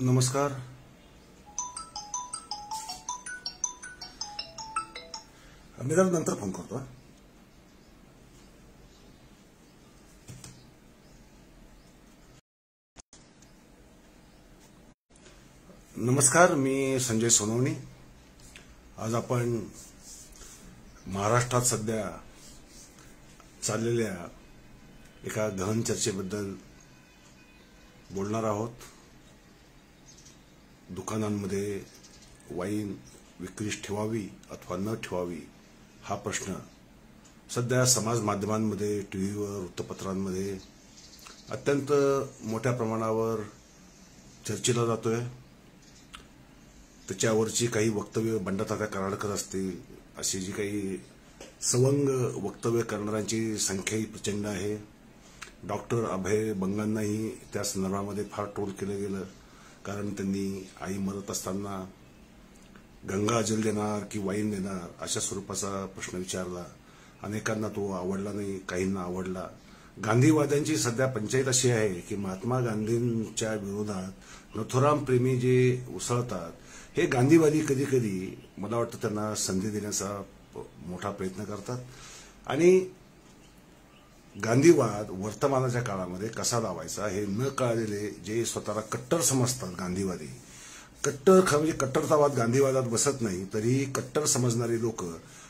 नमस्कार. मी जरा नंतर फोन करतो. नमस्कार, मी संजय सोनवणे. आज आपण महाराष्ट्रात सध्या चाललेल्या एका गहन चर्चेबद्दल बोलणार आहोत. दुकानांमध्ये वाईन विक्रीस ठेवावी अथवा न ठेवावी हा प्रश्न सध्या समाज माध्यमांमध्ये, टीव्हीवर, वृत्तपत्रांमध्ये अत्यंत मोठ्या प्रमाणावर चर्चेला जातोय. त्याच्यावरची काही वक्तव्य बंडातात्या कराडकर असतील, अशी जी काही सवंग वक्तव्य करणाऱ्यांची संख्याही प्रचंड आहे. डॉक्टर अभय बंगांनाही त्या संदर्भामध्ये फार ट्रोल केलं गेलं, कारण त्यांनी आई मरत असताना गंगा जल देणार की वाईन देणार अशा स्वरूपाचा प्रश्न विचारला. अनेकांना तो आवडला नाही, काहींना आवडला. गांधीवाद्यांची सध्या पंचायत अशी आहे की महात्मा गांधींच्या विरोधात नथुराम प्रेमी जे उसळतात, हे गांधीवादी कधी कधी मला वाटतं त्यांना संधी देण्याचा मोठा प्रयत्न करतात. आणि गांधीवाद वर्तमानाच्या काळामध्ये कसा लावायचा हे न कळलेले जे स्वतःला कट्टर समजतात गांधीवादी, म्हणजे कट्टरतावाद गांधीवादात बसत नाही, तरी कट्टर समजणारी लोक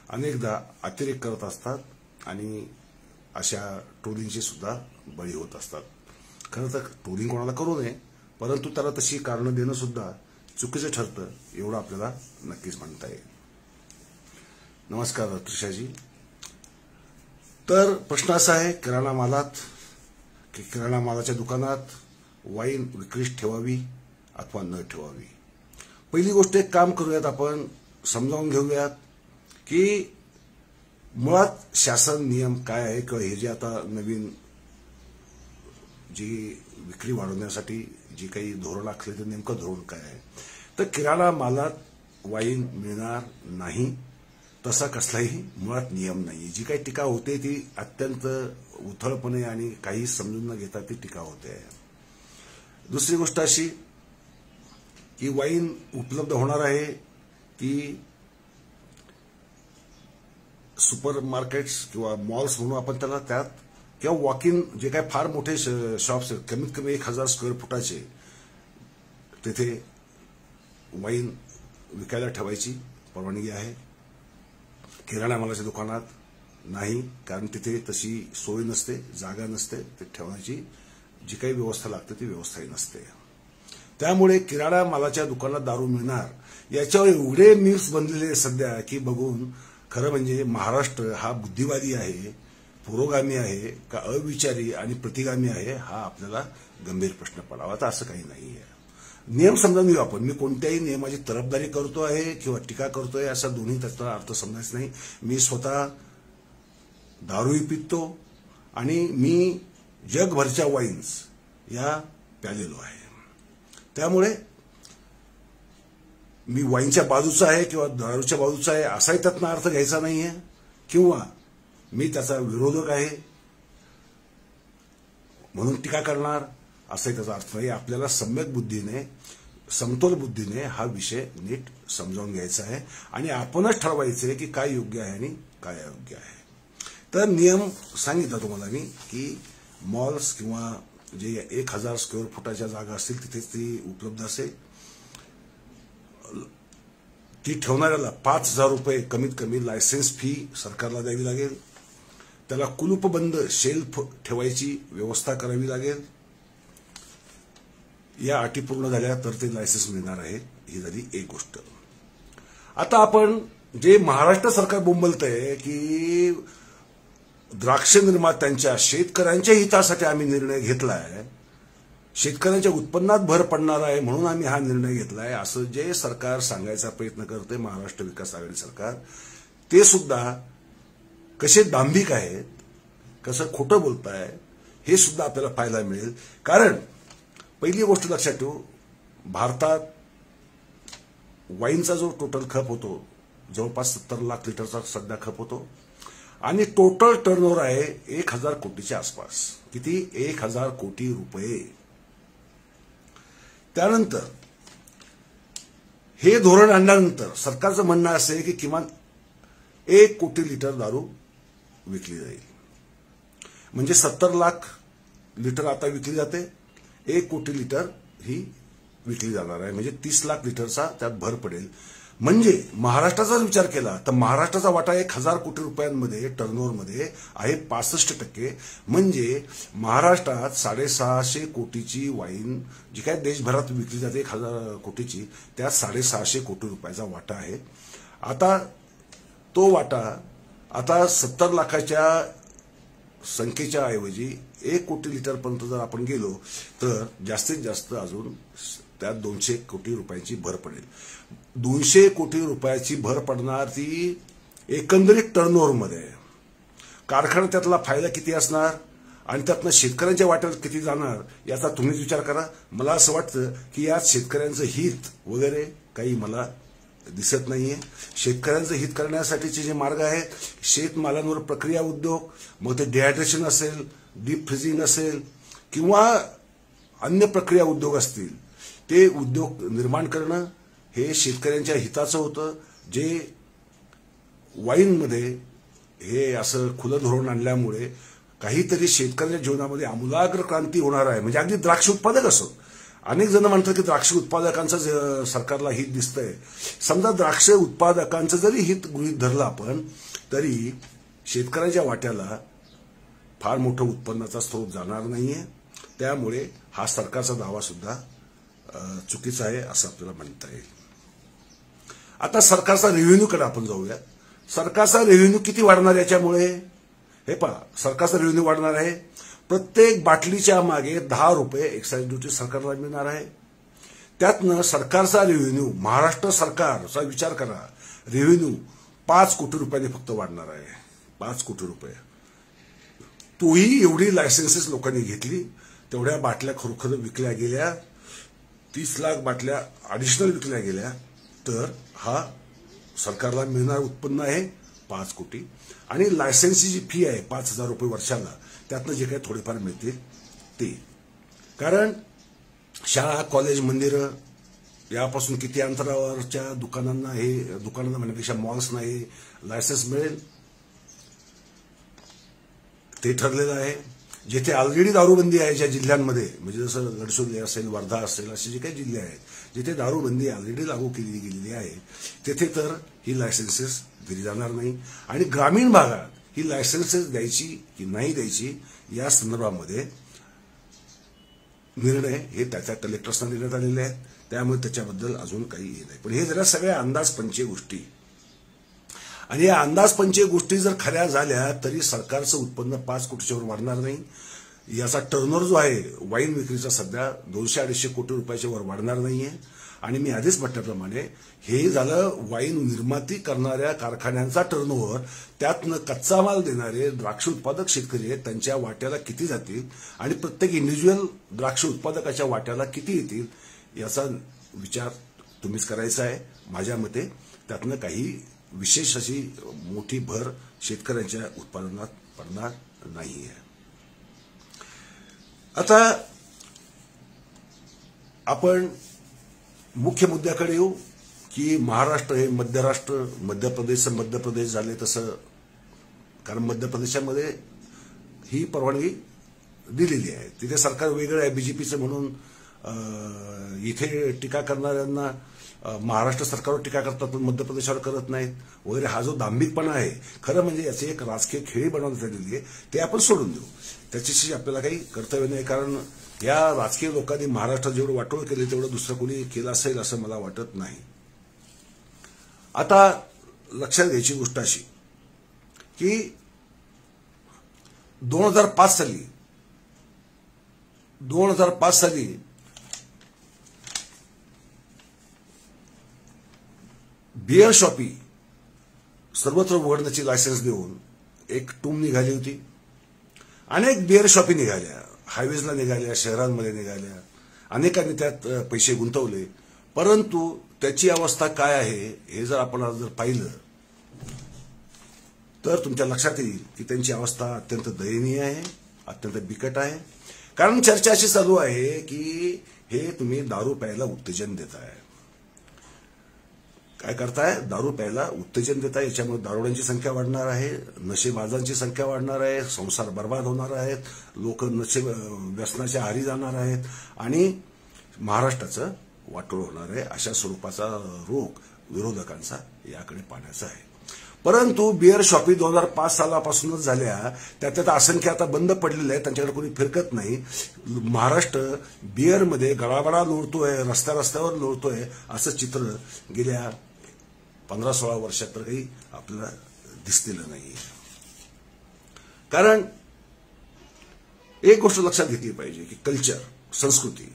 अनेकदा अतिरेक करत असतात आणि अशा ट्रोलिंगची सुद्धा बळी होत असतात. खरं तर ट्रोलिंग कोणाला करू नये, परंतु त्याला तशी कारणं देणं सुद्धा चुकीचं ठरतं, एवढं आपल्याला नक्कीच म्हणता येईल. नमस्कार त्रिशाजी. तर प्रश्न असा आहे किराणा मालात की किराणा मालाच्या दुकानात वाईन विक्रीस ठेवावी अथवा न ठेवावी. पहिली गोष्ट एक काम करूयात, आपण समजावून घेऊयात की मुळात शासन नियम काय आहे, किंवा हे जे आता नवीन जी विक्री वाढवण्यासाठी जी काही धोरण आखले ते नेमकं धोरण काय आहे. तर किराणा मालात वाईन मिळणार नाही तसा कसलाही मुळात नियम नाही. जी काही टीका होते ती अत्यंत उथळपणे आणि काही समजून न घेता ती टीका होते. दुसरी गोष्ट अशी की वाईन उपलब्ध होणार आहे ती सुपर मार्केट्स किंवा मॉल्स म्हणून आपण त्याला, त्यात किंवा वॉक इन जे काही फार मोठे शॉप्स आहेत, कमीत कमी 1000 स्क्वेअर फुटाचे, तिथे वाईन विकायला ठेवायची परवानगी आहे. किराणा मालाच्या दुकानात नाही, कारण तिथे तशी सोय नसते, जागा नसते, ते ठेवण्याची जी काही व्यवस्था लागते ती व्यवस्थाही नसते. त्यामुळे किराणा मालाच्या दुकानात दारू मिळणार याच्यावर एवढे मीम्स बनलेले सध्या की बघून खरं म्हणजे महाराष्ट्र हा बुद्धिवादी आहे, पुरोगामी आहे का अविचारी आणि प्रतिगामी आहे, हा आपल्याला गंभीर प्रश्न पडावा. तर असं काही नाही आहे. नियम समजावून घेऊ आपण. मी कोणत्याही नियमाची तरफदारी करतो आहे किंवा टीका करतोय असा दोन्ही त्याचा अर्थ समजायचा नाही. मी स्वतः दारूही पितो आणि मी जगभरच्या वाईन्स या प्यालेलो आहे. त्यामुळे मी वाईनच्या बाजूचा आहे किंवा दारूच्या बाजूचा आहे असाही त्यातनं अर्थ घ्यायचा नाहीये, किंवा मी त्याचा विरोधक आहे म्हणून टीका करणार असाही त्याचा अर्थ नाही. आपल्याला सम्यक बुद्धीने, समतोल बुद्धीने हा विषय नीट समजावून घ्यायचा आहे आणि आपणच ठरवायचे की काय योग्य आहे आणि काय अयोग्य आहे. तर नियम सांगितला तुम्हाला मी की मॉल्स किंवा जे 1000 स्क्वेअर फुटाच्या जागा असतील तिथेच ती उपलब्ध असेल. ती ठेवणाऱ्याला 5000 रुपये कमीत कमी लायसन्स फी सरकारला द्यावी लागेल. त्याला कुलूपबंद शेल्फ ठेवायची व्यवस्था करावी लागेल. या अटी पूर्ण झाल्या तर ते लायसन्स मिळणार आहे. ही झाली एक गोष्ट. आता आपण जे महाराष्ट्र सरकार बोंबलतंय की द्राक्ष निर्मात्यांच्या, शेतकऱ्यांच्या हितासाठी आम्ही निर्णय घेतलाय, शेतकऱ्यांच्या उत्पन्नात भर पडणार आहे म्हणून आम्ही हा निर्णय घेतलाय, असं जे सरकार सांगायचा प्रयत्न करते महाराष्ट्र विकास आघाडी सरकार, ते सुद्धा कसे दांभिक आहेत, कसं खोटं बोलताय हे सुद्धा आपल्याला पाहायला मिळेल. कारण पहिली गोष्ट लक्षात ठेवू, भारतात वाईनचा जो टोटल खप होतो जवळपास 70 लाख लिटरचा सध्या खप होतो आणि टोटल टर्नओव्हर आहे 1000 कोटीच्या आसपास. किती? 1000 कोटी रुपये. त्यानंतर हे धोरण आणल्यानंतर सरकारचं म्हणणं असं आहे की किमान 1 कोटी लिटर दारू विकली जाईल. म्हणजे 70 लाख लिटर आता विकली जाते, 1 कोटी लिटर ही विकली जाणार आहे. म्हणजे 30 लाख लिटरचा त्यात भर पडेल. म्हणजे महाराष्ट्राचा विचार केला तर महाराष्ट्राचा वाटा 1000 कोटी रुपयांमध्ये टर्नओव्हरमध्ये आहे 65%. म्हणजे महाराष्ट्रात 650 कोटीची वाईन जी काय देशभरात विकली जाते 1000 कोटीची, त्यात 650 कोटी रुपयाचा वाटा आहे. आता तो वाटा आता 70 लाखाच्या संख्येच्या ऐवजी 1 कोटी लिटर पर्यंत जर आपण गेलो तर जास्तीत जास्त अजून त्यात 200 कोटी रुपयाची भर पडेल. 200 कोटी रुपयाची भर पडणार ती एकंदरीत टर्नओव्हरमध्ये. कारखाना त्यातला फायदा किती असणार आणि त्यातनं शेतकऱ्यांच्या वाट्यात किती जाणार याचा तुम्हीच विचार करा. मला असं वाटतं की यात शेतकऱ्यांचं हित वगैरे काही मला दिसत नाहीये. शेतकऱ्यांचं हित करण्यासाठीचे जे मार्ग आहेत, शेतमालांवर प्रक्रिया उद्योग, मग ते डिहायड्रेशन असेल, डीप फ्रीजिंग असेल किंवा अन्य प्रक्रिया उद्योग असतील, ते उद्योग निर्माण करणं हे शेतकऱ्यांच्या हिताचं होतं. जे वाईनमध्ये हे असं खुलं धोरण आणल्यामुळे काहीतरी शेतकऱ्यांच्या जीवनामध्ये आमूलाग्र क्रांती होणार आहे. म्हणजे अगदी द्राक्ष उत्पादक असो, अनेक जण म्हणतात की द्राक्ष उत्पादकांचं सरकारला हित दिसतंय. समजा द्राक्ष उत्पादकांचं जरी हित गृहीत धरलं आपण, तरी शेतकऱ्याच्या वाट्याला फार मोठं उत्पन्नाचा स्रोत जाणार नाहीये. त्यामुळे हा सरकारचा दावा सुद्धा चुकीचा आहे असं आपल्याला म्हणता येईल. आता सरकारचा रेव्हेन्यूकडे आपण जाऊया. सरकारचा रेव्हेन्यू किती वाढणार याच्यामुळे? हे पहा, सरकारचा रेव्हेन्यू वाढणार आहे. प्रत्येक बाटलीच्या मागे 10 रुपये एक्साइज ड्युटी सरकारला मिळणार आहे. त्यातनं सरकारचा रेव्हेन्यू, महाराष्ट्र सरकारचा विचार करा, रेव्हेन्यू 5 कोटी रुपयांनी फक्त वाढणार आहे. 5 कोटी रुपये. तोही एवढी लायसन्सेस लोकांनी घेतली, तेवढ्या बाटल्या खरोखर विकल्या गेल्या, 30 लाख बाटल्या ॲडिशनल विकल्या गेल्या, तर हा सरकारला मिळणार उत्पन्न आहे 5 कोटी. आणि लायसन्सची जी फी आहे 5000 रुपये वर्षाला, त्यातनं जे काही थोडेफार मिळतील ते. कारण शाळा, कॉलेज, मंदिरं यापासून किती अंतरावरच्या दुकानांना, हे दुकानांना म्हणण्यापेक्षा मॉल्सना हे लायसन्स मिळेल ते ठरलेलं आहे. जिथे ऑलरेडी दारूबंदी आहे ज्या जिल्ह्यांमध्ये, म्हणजे जसं गडचिरोली असेल, वर्धा असेल, असे जे काही जिल्हे आहेत जिथे दारूबंदी ऑलरेडी लागू केली गेलेली आहे, तेथे तर ही लायसन्सेस दिली जाणार नाही. आणि ग्रामीण भागात ही लायसन्सेस द्यायची की नाही द्यायची या संदर्भामध्ये निर्णय हे त्या कलेक्टर्सना देण्यात आलेले आहेत. त्यामुळे त्याच्याबद्दल अजून काही हे नाही. पण हे जरा सगळ्या अंदाजपंचे गोष्टी, आणि या अंदाजपंचे गोष्टी जर खऱ्या झाल्या तरी सरकारचं उत्पन्न 5 कोटीच्या वर वाढणार नाही. याचा टर्नओव्हर जो आहे वाईन विक्रीचा सध्या 200-250 कोटी रुपयाच्या वर वाढणार नाहीये. आणि मी आधीच म्हटल्याप्रमाणे हे झालं वाईन निर्माती करणाऱ्या कारखान्यांचा टर्नओव्हर. त्यातनं कच्चा माल देणारे द्राक्ष उत्पादक शेतकरी आहेत, त्यांच्या वाट्याला किती जातील आणि प्रत्येक इंडिव्हिज्युअल द्राक्ष उत्पादकाच्या वाट्याला किती येतील याचा विचार तुम्हीच करायचा आहे. माझ्या मते त्यातनं काही विशेष अशी मोठी भर शेतकऱ्यांच्या उत्पादनात पडणार नाहीये. आता आपण मुख्य मुद्द्याकडे येऊ की महाराष्ट्र हे मध्यराष्ट्र, मध्य प्रदेश झाले तसं, कारण मध्य प्रदेशामध्ये ही परवानगी दिलेली आहे. तिथे सरकार वेगळं आहे बीजेपीचं म्हणून इथे टीका करणाऱ्यांना महाराष्ट्र सरकारवर टीका करतात पण मध्य प्रदेशावर करत नाहीत वगैरे. हा जो दांभिकपणा आहे, खरं म्हणजे याचे एक राजकीय खेळी बनवण्यात आलेली आहे, ते आपण सोडून देऊ. त्याच्याशी आपल्याला काही कर्तव्य नाही. कारण या राजकीय लोकांनी महाराष्ट्रात जेवढं वाटोळ केले तेवढं दुसरं कोणी केलं असेल असं मला वाटत नाही. आता लक्षात घ्यायची गोष्ट अशी की 2005 साली बिअर शॉपी सर्वत्र उघडण्याची लायसन्स देऊन एक टूम निघाली होती. अनेक बिअर शॉपी निघाल्या, हायवेजला निघाल्या, शहरांमध्ये निघाल्या, अनेकांनी त्यात पैसे गुंतवले. परंतु त्याची अवस्था काय आहे हे जर आपण जर पाहिलं तर तुमच्या लक्षात येईल की त्यांची अवस्था अत्यंत दयनीय आहे, अत्यंत बिकट आहे. कारण चर्चा अशी चालू आहे की हे तुम्ही दारू प्यायला उत्तेजन देताय. काय करताय, दारू प्यायला उत्तेजन देताय. याच्यामुळे दारुड्यांची संख्या वाढणार आहे, नशेबाजांची संख्या वाढणार आहे, संसार बर्बाद होणार आहेत, लोक व्यसनाच्या आहारी जाणार आहेत आणि महाराष्ट्राचं वाटोळ होणार आहे. अशा स्वरूपाचा रोग विरोधकांचा याकडे पाहण्याचा आहे. परंतु बिअर शॉपी 2005 सालापासूनच झाल्या, त्यात असंख्य आता बंद पडलेले आहेत, त्यांच्याकडे कोणी फिरकत नाही. महाराष्ट्र बिअरमध्ये गडाबडा लोळतोय, रस्त्या रस्त्यावर लोळतोय, असं चित्र गेल्या 15-16 वर्षात तर काही आपल्याला दिसलेलं नाही. कारण एक गोष्ट लक्षात घेतली पाहिजे की कल्चर, संस्कृती,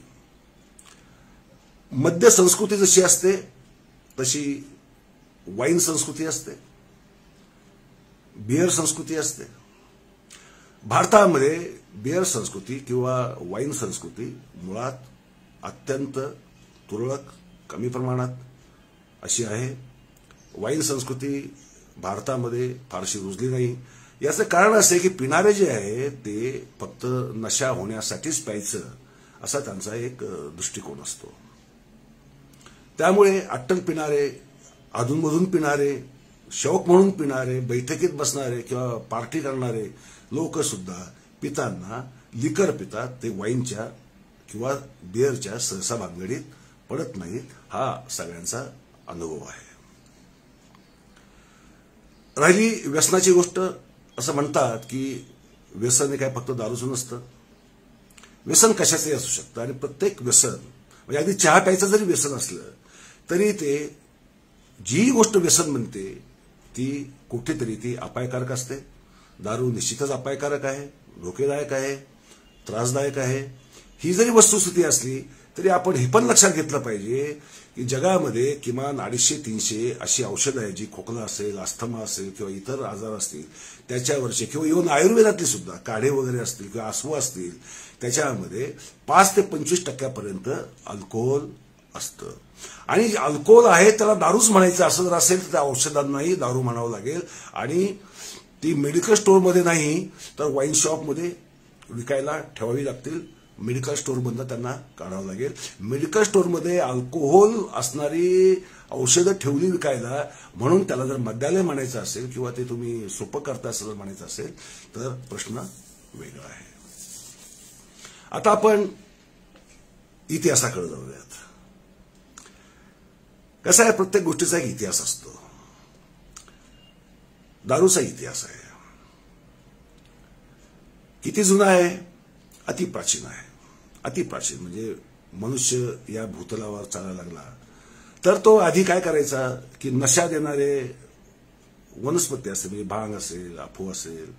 मद्य संस्कृती जशी असते तशी वाईन संस्कृती असते, बिअर संस्कृती असते. भारतामध्ये बिअर संस्कृती किंवा वाईन संस्कृती मुळात अत्यंत तुरळक, कमी प्रमाणात अशी आहे. वाईन संस्कृती भारतामध्ये फारशी रुजली नाही. याचं कारण असं आहे की पिणारे जे आहे ते फक्त नशा होण्यासाठीच प्यायचं असा त्यांचा एक दृष्टिकोन असतो. त्यामुळे अट्टल पिणारे, अधूनमधून पिणारे, शौक म्हणून पिणारे, बैठकीत बसणारे किंवा पार्टी करणारे लोक सुद्धा पिताना लिकर पितात. ते वाईनच्या किंवा बिअरच्या सहसा भानगडीत पडत नाहीत. हा सगळ्यांचा अनुभव आहे. राहिली व्यसनाची गोष्ट, असं म्हणतात की व्यसन हे काय फक्त दारूचं नसतं, व्यसन कशाचंही असू शकतं. आणि प्रत्येक व्यसन म्हणजे अगदी चहा प्यायचं जरी व्यसन असलं तरी ते जी गोष्ट व्यसन म्हणते ती कुठेतरी ती अपायकारक असते. दारू निश्चितच अपायकारक आहे, धोकेदायक आहे, त्रासदायक आहे. ही जरी वस्तुस्थिती असली तरी आपण हे पण लक्षात घेतलं पाहिजे की जगामध्ये किमान 250-300 अशी औषधं आहेत जी खोकला असेल, अस्थमा असेल किंवा इतर आजार असतील त्याच्यावरचे, किंवा इव्हन आयुर्वेदातली सुद्धा काढे वगैरे असतील किंवा आसवं असतील त्याच्यामध्ये 5 ते 25% अल्कोहोल असतं. आणि अल्कोहोल आहे त्याला दारूच म्हणायचं असं जर असेल तर त्या औषधांनाही दारू म्हणावं लागेल. आणि ती मेडिकल स्टोअरमध्ये नाही तर वाईन शॉपमध्ये विकायला ठेवावी लागतील. मेडिकल स्टोअरमधनं त्यांना काढावं लागेल. मेडिकल स्टोअरमध्ये अल्कोहोल असणारी औषधं ठेवली विकायला म्हणून त्याला जर मद्यालय म्हणायचं असेल किंवा ते तुम्ही सोपं करता असं जर म्हणायचं असेल तर प्रश्न वेगळा आहे. आता आपण इतिहासाकडे जाऊयात. कसं आहे, प्रत्येक गोष्टीचा एक इतिहास असतो. दारूचा इतिहास आहे. किती जुना आहे? अतिप्राचीन आहे. अतिप्राचीन म्हणजे मनुष्य या भूतलावर चालायला लागला तर तो आधी काय करायचा की नशा देणारे वनस्पती असेल, म्हणजे भांग असेल, अफू असेल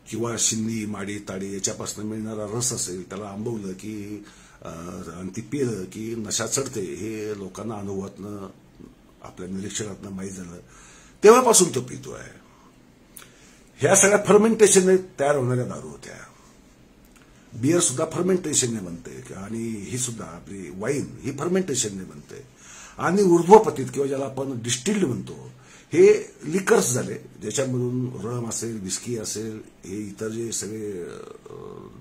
किंवा शिंदी, माडी, ताडी याच्यापासून मिळणारा रस असेल त्याला आंबवलं की आणि ती पिलं की नशा चढते. हे लोकांना अनुभवातनं, आपल्या निरीक्षणातनं माहीत झालं. तेव्हापासून तो पितो आहे. ह्या सगळ्या फर्मेंटेशनने तयार होणाऱ्या दारू होत्या. बियर सुद्धा फर्मेंटेशनने बनते आणि ही सुद्धा आपली वाईन ही फर्मेंटेशनने बनते. आणि ऊर्ध्वपतीत किंवा ज्याला आपण डिस्टिल्ड म्हणतो हे लिकर्स झाले, ज्याच्यामधून रम असेल, विस्की असेल, हे इतर जे सगळे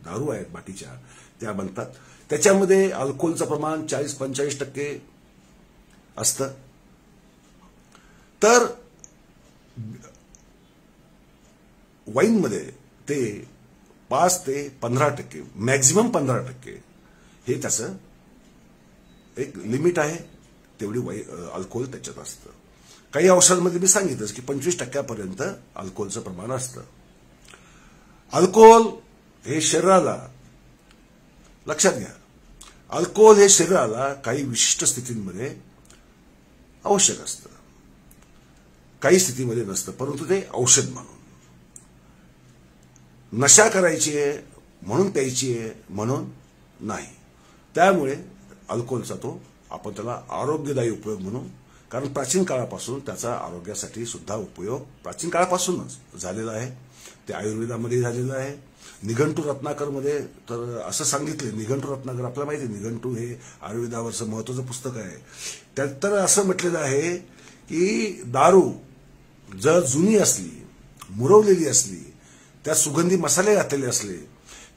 दारू आहेत बाकीच्या त्या बनतात. त्याच्यामध्ये अल्कोहोलचं प्रमाण 40-45% असतं. तर वाईनमध्ये ते 5 ते 15%, मॅक्झिमम 15% हे त्याचं एक लिमिट आहे. तेवढी अल्कोहोल त्याच्यात असतं. काही औषधांमध्ये मी सांगितलं की 25% अल्कोहोलचं प्रमाण असतं. अल्कोहोल हे शरीराला, लक्षात घ्या, अल्कोहोल हे शरीराला काही विशिष्ट स्थितींमध्ये आवश्यक असतं, काही स्थितीमध्ये नसतं, परंतु ते औषध म्हणून. नशा करायची आहे म्हणून प्यायची आहे म्हणून नाही. त्यामुळे अल्कोहोलचा तो आपण त्याला आरोग्यदायी उपयोग म्हणून, कारण प्राचीन काळापासून त्याचा आरोग्यासाठी सुद्धा उपयोग प्राचीन काळापासूनच झालेला आहे. ते आयुर्वेदामध्ये झालेलं आहे. निघंटू रत्नाकरमध्ये तर असं सांगितलं, निघंटू रत्नाकर आपल्याला माहिती आहे, निघंटू हे आयुर्वेदावरचं महत्वाचं पुस्तक आहे. त्यात तर असं म्हटलेलं आहे की दारू जर जुनी असली, मुरवलेली असली, त्यात सुगंधी मसाले घातलेले असले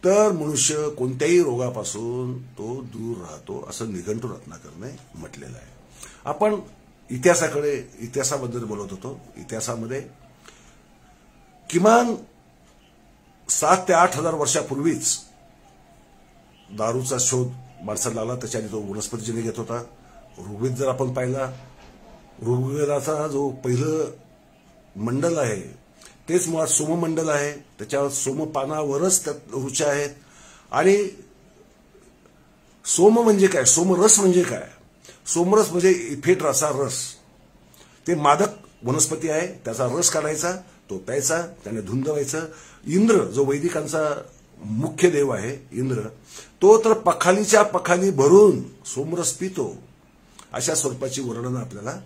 तर मनुष्य कोणत्याही रोगापासून तो दूर राहतो, असं निघंटू रत्नाकरने म्हटलेलं आहे. आपण इतिहासाबद्दल बोलत होतो. इतिहासामध्ये किमान 7 ते 8 हजार वर्षापूर्वीच दारूचा शोध माणसाला लागला. त्याच्याने तो वनस्पतीजन्य घेत होता. ऋग्वेद जर आपण पाहिला, ऋग्वेदाचा जो पहिलं मंडल आहे तेच मुळात सोममंडल आहे. त्याच्यावर सोमपानावरच त्यात ऋचा आहेत. आणि सोम म्हणजे काय, सोमरस म्हणजे काय, सोमरस म्हणजे इफेट्राचा रस. ते मादक वनस्पती आहे, त्याचा रस काढायचा, तो प्यायचा, त्याने धुंद व्हायचं. इंद्र जो वैदिकांचा मुख्य देव आहे इंद्र, तो तर पखालीच्या पखाली भरून सोमरस पितो. अशा स्वरूपाची वर्णनं आपल्याला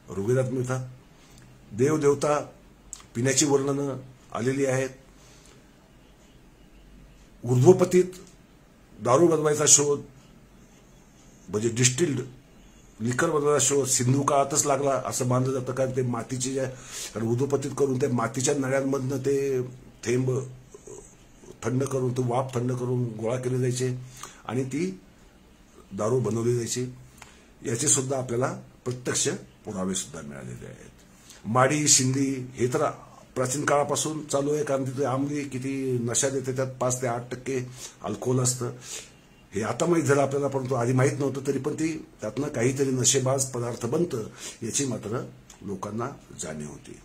ऋग्वेदात मिळतात. देवदेवता पिण्याची वर्णनं आलेली आहेत. ऊर्ध्वपतीत दारू बनवायचा शोध म्हणजे डिस्टिल्ड लिकर बनवायचा शोध सिंधू काळातच लागला असं मानलं जातं. कारण ते मातीचे कारण ऊर्ध्वपतीत करून ते मातीच्या नळ्यांमधनं ते थेंब थंड करून, तो वाफ थंड करून गोळा केले जायचे आणि ती दारू बनवली जायची. याचे सुद्धा आपल्याला प्रत्यक्ष पुरावे सुद्धा मिळालेले आहेत. माडी शिंदी हे तर प्राचीन काळापासून चालू आहे. कारण तिथे आंबली किती नशा देते, त्यात 5 ते 8% अल्कोहोल असतं. हे आता माहीत झालं आपल्याला, परंतु आधी माहीत नव्हतं. तरी पण ती त्यातनं काहीतरी नशेबाज पदार्थ बनतं याची मात्र लोकांना जाणीव होती.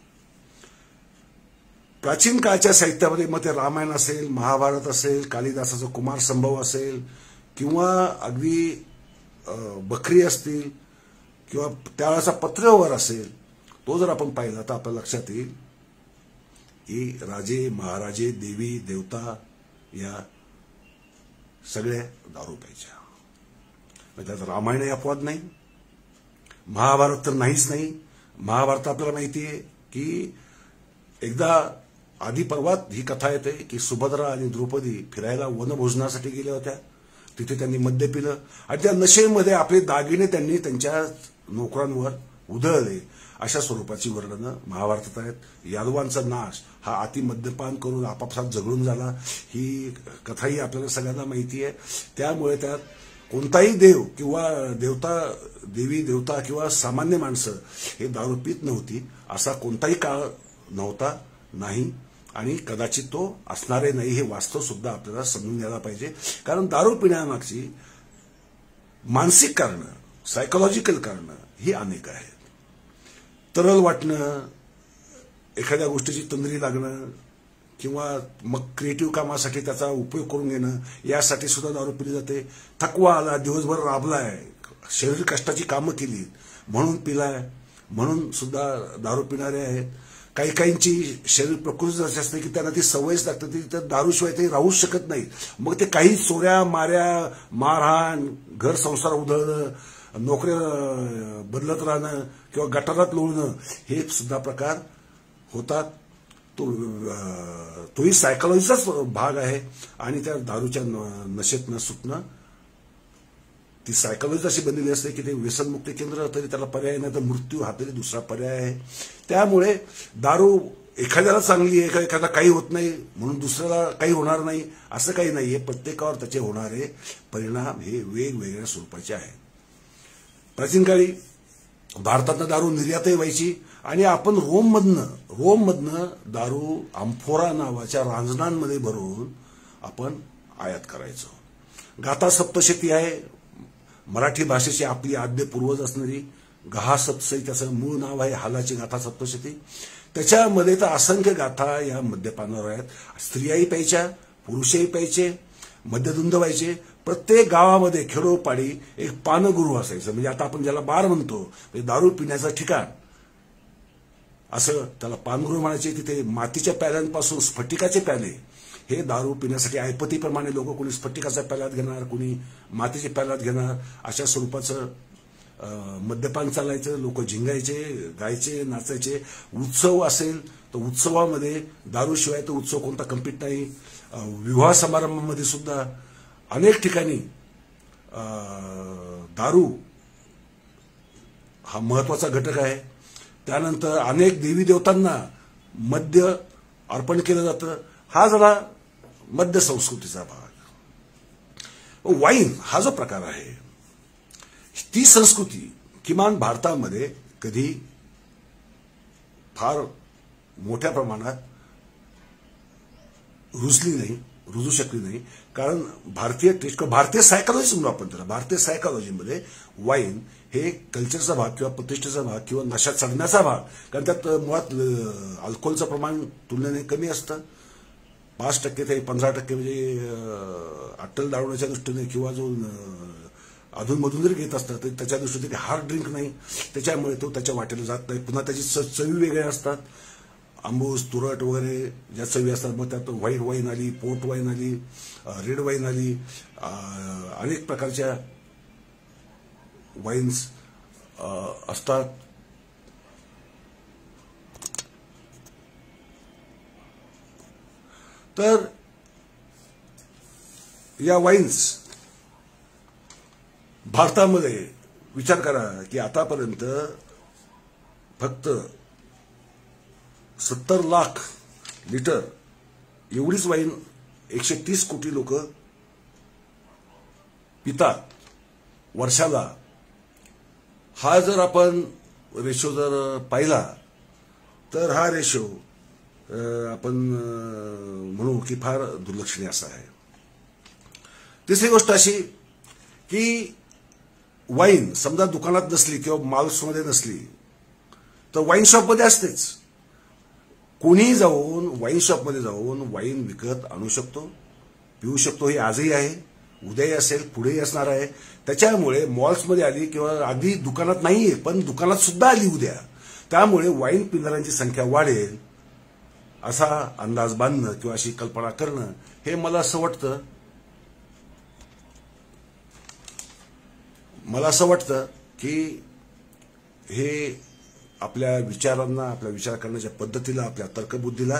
प्राचीन काळच्या साहित्यामध्ये मग ते रामायण असेल, महाभारत असेल, कालिदासाचा कुमार संभव असेल किंवा अगदी बकरी असतील किंवा त्यावेळेचा पत्रव्यवहार असेल, तो जर आपण पाहिला तर आपल्या लक्षात येईल की राजे महाराजे देवी देवता या सगळ्या दारू प्यायच्या. त्यात रामायणही अपवाद नाही, महाभारत तर नाहीच नाही. महाभारत आपल्याला माहिती आहे की एकदा आधी पर्वात ही कथा येते की सुभद्रा आणि द्रौपदी फिरायला वनभोजनासाठी गेल्या होत्या. तिथे त्यांनी मद्य पिलं आणि त्या नशेमध्ये आपले दागिने त्यांनी त्यांच्या नोकरांवर उधळले. अशा स्वरूपाची वर्णनं महाभारतात आहेत. यादवांचा नाश हा अति मद्यपान करून आपापसात झगडून झाला, ही कथाही आपल्याला सगळ्यांना माहिती आहे. त्यामुळे त्यात कोणताही देव किंवा देवता, देवी देवता किंवा सामान्य माणसं हे दारू पित नव्हती असा कोणताही काळ नव्हता, नाही आणि कदाचित तो असणारे नाही. हे वास्तव सुद्धा आपल्याला समजून घ्यायला पाहिजे. कारण दारू पिण्यामागची मानसिक कारणं, सायकोलॉजिकल कारणं ही अनेक आहेत. तरल वाटणं, एखाद्या गोष्टीची तंद्री लागणं किंवा मग क्रिएटिव्ह कामासाठी त्याचा उपयोग करून घेणं, यासाठी सुद्धा दारू पिली जाते. थकवा आला, दिवसभर राबलाय, शरीर कष्टाची कामं केली म्हणून पिलाय, म्हणून सुद्धा दारू पिणारे आहेत. काही काहींची शरीर प्रकृती अशी असते की त्यांना ती सवयच लागते, ती तर दारूशिवाय ते राहूच शकत नाही. मग ते काही चोऱ्या माऱ्या, मारहाण, घर संसार उधळणं, नोकऱ्या बदलत राहणं किंवा गटारात लोळणं हे सुद्धा प्रकार होतात. तोही सायकोलॉजीचाच भाग आहे. आणि त्या दारूच्या नशेत न सुटणं ती सायकोलॉजी अशी बनलेली असते की ते व्यसनमुक्ती केंद्र तरी त्याला पर्याय नाही, तर मृत्यू हा तरी दुसरा पर्याय आहे. त्यामुळे दारू एखाद्याला चांगली आहे, एखादा काही होत नाही म्हणून दुसऱ्याला काही होणार नाही असं काही नाहीये. प्रत्येकावर त्याचे होणारे परिणाम हे वेगवेगळ्या स्वरूपाचे आहेत. प्राचीन काळी भारतातनं दारू निर्यातही व्हायची आणि आपण रोममधनं दारू आम्फोरा नावाच्या रांजणांमध्ये भरून आपण आयात करायचो. गाथा सप्तशती आहे, मराठी भाषेची आपली आद्य पूर्वज असणारी गहा सप्तशती, त्याचं मूळ नाव आहे हालाची गाथा सप्तशती. त्याच्यामध्ये तर असंख्य गाथा या मद्यपानावर आहेत. स्त्रियाही प्यायच्या, पुरुषही प्यायचे, मद्यधुंद व्हायचे. प्रत्येक गावामध्ये खेडोपाडी एक पानगृह असायचं, म्हणजे आता आपण ज्याला बार म्हणतो, म्हणजे दारू पिण्याचं ठिकाण, असं त्याला पानगृह म्हणायचे. तिथे मातीच्या प्याल्यांपासून स्फटिकाचे प्याले हे दारू पिण्यासाठी ऐपतीप्रमाणे लोक कोणी स्फटिकाच्या प्याल्यात घेणार, कोणी मातीच्या प्याल्यात घेणार, अशा स्वरूपाचं मद्यपान चालायचं. लोक झिंगायचे, गायचे, नाचायचे. उत्सव असेल तर उत्सवामध्ये दारूशिवाय तर उत्सव कोणता कंप्लीट नाही. विवाह समारंभामध्ये सुद्धा अनेक ठिकाणी दारू हा महत्वाचा घटक आहे. त्यानंतर अनेक देवी देवतांना मद्य अर्पण केलं जातं. हा झाला मद्य संस्कृतीचा भाग. वाईन हा जो प्रकार आहे, ती संस्कृती किमान भारतामध्ये कधी फार मोठ्या प्रमाणात रुजू शकली नाही, कारण भारतीय सायकॉलॉजी म्हणू आपण त्याला, भारतीय सायकॉलॉजीमध्ये वाईन हे कल्चरचा भाग किंवा प्रतिष्ठेचा भाग किंवा नशा चढण्याचा भाग, कारण त्यात मुळात अल्कोहोलचं प्रमाण तुलनेने कमी असतं. 5% ते 15% म्हणजे अट्टल दारूच्या दृष्टीने किंवा जो अधूनमधून जरी घेत असतात तरी त्याच्या दृष्टीने ते हार्ड ड्रिंक नाही, त्याच्यामुळे तो त्याच्या वाटेला जात नाही. पुन्हा त्याची चवी वेगळ्या असतात, आंबूस तुरट वगैरे ज्या चवी असतात. मग त्यात व्हाईट वाईन आली, पोर्ट वाईन आली, रेड वाईन आली, अनेक प्रकारच्या वाईन्स असतात. तर या वाईन्स भारतामध्ये विचार करा की आतापर्यंत फक्त 70 लाख लिटर एवढीच वाईन 130 कोटी लोक पितात वर्षाला. हा जर आपण रेशो जर पाहिला तर हा रेशो आपण म्हणू की फार दुर्लक्षणीय असा आहे. तिसरी गोष्ट अशी की वाईन समजा दुकानात नसली किंवा मॉल्समध्ये नसली तर वाईन शॉपमध्ये असतेच. कोणीही जाऊन वाईन शॉपमध्ये जाऊन वाईन विकत आणू शकतो, पिऊ शकतो. हे आजही आहे, उद्याही असेल, पुढेही असणार आहे. त्याच्यामुळे मॉल्समध्ये आली किंवा आधी दुकानात नाहीये पण दुकानात सुद्धा आली उद्या, त्यामुळे वाईन पिणाऱ्यांची संख्या वाढेल असा अंदाज बांधणं किंवा अशी कल्पना करणं हे मला असं वाटतं की हे आपल्या विचारांना, आपल्या विचार करण्याच्या पद्धतीला, आपल्या तर्कबुद्धीला